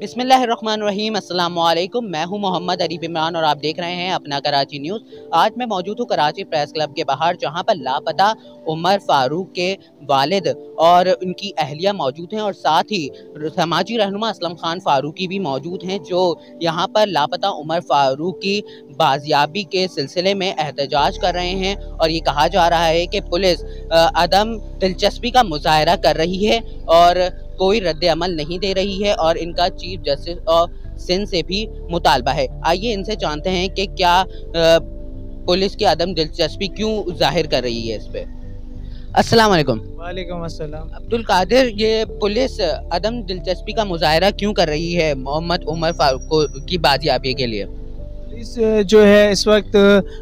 बिस्मिल्लाहिर्रहमानिर्रहीम, अस्सलाम वालेकुम। मैं हूं मोहम्मद अरीफ इमरान और आप देख रहे हैं अपना कराची न्यूज़। आज मैं मौजूद हूं कराची प्रेस क्लब के बाहर, जहां पर लापता उमर फारूक के वालिद और उनकी अहलिया मौजूद हैं और साथ ही समाजी रहनुमा असलम खान फारूकी भी मौजूद हैं, जो यहां पर लापता उमर फारूक की बाजियाबी के सिलसिले में एहतजाज कर रहे हैं। और ये कहा जा रहा है कि पुलिस अदम दिलचस्पी का मुजाहरा कर रही है और कोई रद्द अमल नहीं दे रही है और इनका चीफ जस्टिस और सिंध से भी मुतालबा है। आइए इनसे जानते हैं कि क्या पुलिस की अदम दिलचस्पी क्यों जाहिर कर रही है इस पे। अस्सलाम वालेकुम। वालेकुम अस्सलाम। अब्दुल कादिर, ये पुलिस अदम दिलचस्पी का मुजाहरा क्यों कर रही है मोहम्मद उमर फारूक की बाजियाबी के लिए? पुलिस जो है इस वक्त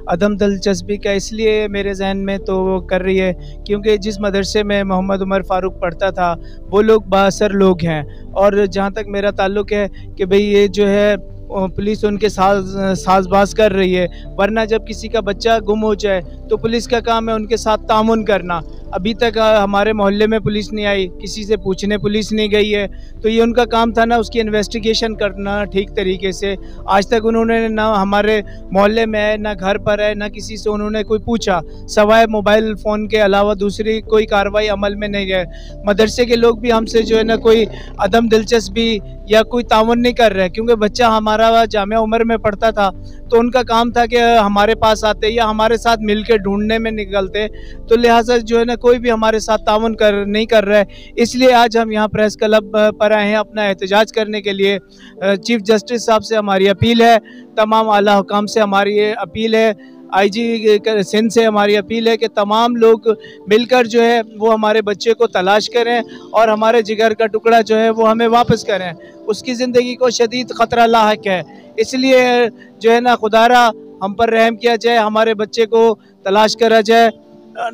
अदम दिलचस्पी का इसलिए मेरे जहन में तो वो कर रही है क्योंकि जिस मदरसे में मोहम्मद उमर फारूक पढ़ता था वो लोग बाअसर लोग हैं, और जहाँ तक मेरा ताल्लुक़ है कि भाई ये जो है पुलिस उनके साज़बाज़ कर रही है, वरना जब किसी का बच्चा गुम हो जाए तो पुलिस का काम है उनके साथ तामुन करना। अभी तक हमारे मोहल्ले में पुलिस नहीं आई, किसी से पूछने पुलिस नहीं गई है, तो ये उनका काम था ना उसकी इन्वेस्टिगेशन करना ठीक तरीके से। आज तक उन्होंने ना हमारे मोहल्ले में है, ना घर पर है, ना किसी से उन्होंने कोई पूछा, सवाए मोबाइल फ़ोन के अलावा दूसरी कोई कार्रवाई अमल में नहीं है। मदरसे के लोग भी हमसे जो है ना कोई अदम दिलचस्पी या कोई तावन नहीं कर रहे, क्योंकि बच्चा हमारा जामिया उम्र में पढ़ता था तो उनका काम था कि हमारे पास आते या हमारे साथ मिलकर ढूंढने में निकलते, तो लिहाजा जो है ना कोई भी हमारे साथ तावन नहीं कर रहा है। इसलिए आज हम यहाँ प्रेस क्लब पर आए हैं अपना एहतजाज करने के लिए। चीफ जस्टिस साहब से हमारी अपील है, तमाम आला हुकाम से हमारी अपील है, आईजी सिंध से हमारी अपील है कि तमाम लोग मिलकर जो है वो हमारे बच्चे को तलाश करें और हमारे जिगर का टुकड़ा जो है वो हमें वापस करें। उसकी ज़िंदगी को शदीद ख़तरा लाहक है, इसलिए जो है ना खुदारा हम पर रहम किया जाए, हमारे बच्चे को तलाश करा जाए।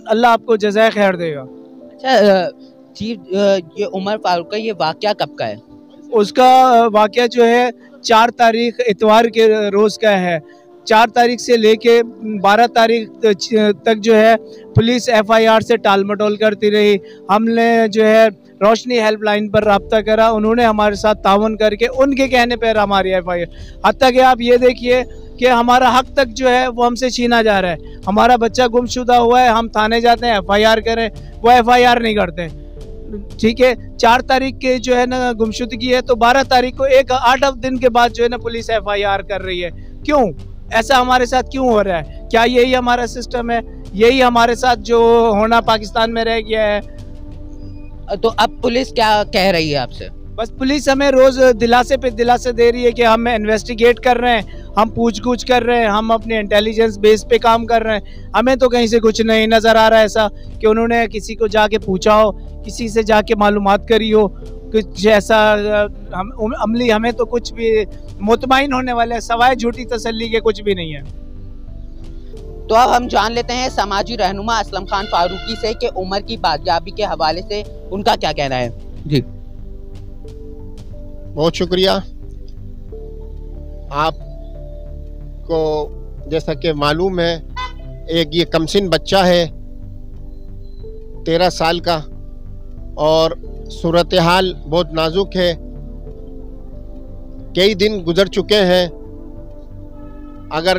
अल्लाह आपको जज़ाए खैर देगा। अच्छा चीफ, ये उमर फारूक का ये वाक़या कब का है? उसका वाक़या जो है 4 तारीख इतवार के रोज़ का है। 4 तारीख से लेके 12 तारीख तक जो है पुलिस FIR से टाल मटोल करती रही। हमने जो है रोशनी हेल्पलाइन पर रब्ता करा, उन्होंने हमारे साथ तावन करके उनके कहने पर हमारी FIR, हत्ता कि आप ये देखिए कि हमारा हक तक जो है वो हमसे छीना जा रहा है। हमारा बच्चा गुमशुदा हुआ है, हम थाने जाते हैं FIR करें, वो FIR नहीं करते। ठीक है, 4 तारीख के जो है ना गुमशुदगी है, तो 12 तारीख को 8 दिन के बाद जो है ना पुलिस FIR कर रही है। क्यों ऐसा हमारे साथ क्यों हो रहा है? क्या यही हमारा सिस्टम है? यही हमारे साथ जो होना पाकिस्तान में रह गया है? तो अब पुलिस क्या कह रही है आपसे? बस पुलिस हमें रोज़ दिलासे पे दिलासे दे रही है कि हम इन्वेस्टिगेट कर रहे हैं, हम पूछ गुछ कर रहे हैं, हम अपने इंटेलिजेंस बेस पे काम कर रहे हैं। हमें तो कहीं से कुछ नहीं नज़र आ रहा है ऐसा कि उन्होंने किसी को जाके पूछा हो, किसी से जाके मालूमात करी हो, कुछ ऐसा अमली हमें तो कुछ भी मुतमईन होने वाले सवाए झूठी तसल्ली के कुछ भी नहीं है। तो अब हम जान लेते हैं समाजी रहनुमा असलम खान फारूकी से कि उमर की बाजियाबी के हवाले से उनका क्या कहना है। जी बहुत शुक्रिया। आपको जैसा कि मालूम है, एक ये कमसिन बच्चा है 13 साल का और सूरत हाल बहुत नाजुक है। कई दिन गुजर चुके हैं, अगर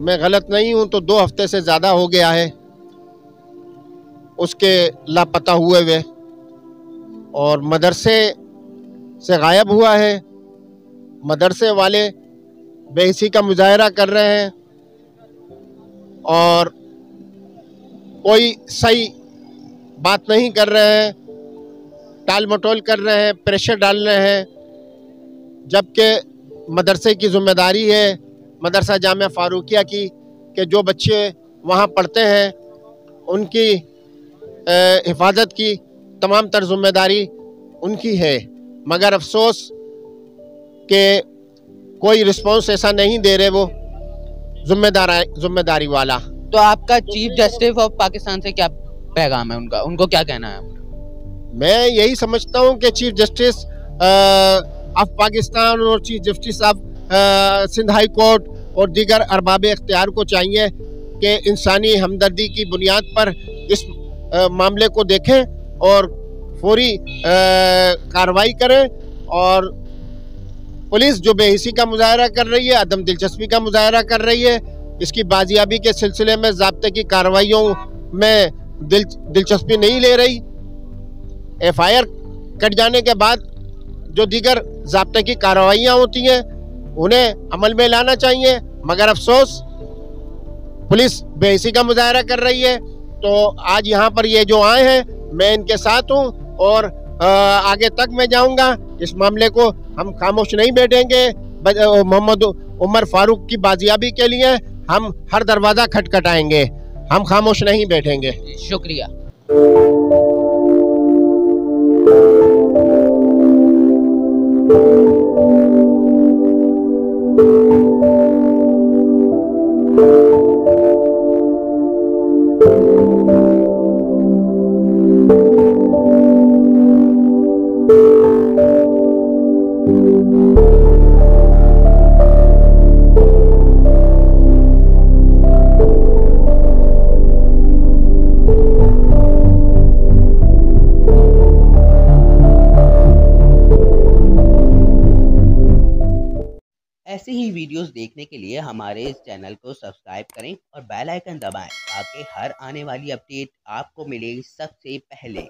मैं गलत नहीं हूं तो 2 हफ्ते से ज़्यादा हो गया है उसके लापता हुए हुए, और मदरसे से गायब हुआ है। मदरसे वाले बेहिसी का मुजाहरा कर रहे हैं और कोई सही बात नहीं कर रहे हैं, टाल मटोल कर रहे हैं, प्रेशर डाल रहे हैं, जबकि मदरसे की ज़िम्मेदारी है, मदरसा जामिया फारूकिया की, कि जो बच्चे वहाँ पढ़ते हैं उनकी हिफाजत की तमाम तर ज़िम्मेदारी उनकी है। मगर अफसोस कि कोई रिस्पॉन्स ऐसा नहीं दे रहे वो ज़िम्मेदारी वाला। तो आपका चीफ जस्टिस ऑफ पाकिस्तान से क्या पैगाम है उनका, उनको क्या कहना है? मैं यही समझता हूँ कि चीफ जस्टिस ऑफ पाकिस्तान और chief justice of Sindh high court और दीगर अरबाब इख्तियार को चाहिए कि इंसानी हमदर्दी की बुनियाद पर इस मामले को देखें और फौरी कार्रवाई करें और पुलिस जो बेहिसी का मुजाहरा कर रही है, अदम दिलचस्पी का मुजाहरा कर रही है, इसकी बाजियाबी के सिलसिले में ज़ाब्ते की कार्रवाइयों में दिलचस्पी नहीं ले रही। FIR कट जाने के बाद जो दीगर ज़ाब्ते की कार्रवाइयाँ होती हैं उन्हें अमल में लाना चाहिए, मगर अफसोस पुलिस बेहिसी का मुजाहरा कर रही है। तो आज यहाँ पर ये जो आए हैं, मैं इनके साथ हूँ और आगे तक मैं जाऊँगा। इस मामले को हम खामोश नहीं बैठेंगे। मोहम्मद उमर फारूक की बाजियाबी के लिए हम हर दरवाज़ा खटखटाएंगे, हम खामोश नहीं बैठेंगे। शुक्रिया। ऐसी ही वीडियोस देखने के लिए हमारे इस चैनल को सब्सक्राइब करें और बेल आइकन दबाएं ताकि हर आने वाली अपडेट आपको मिले सबसे पहले।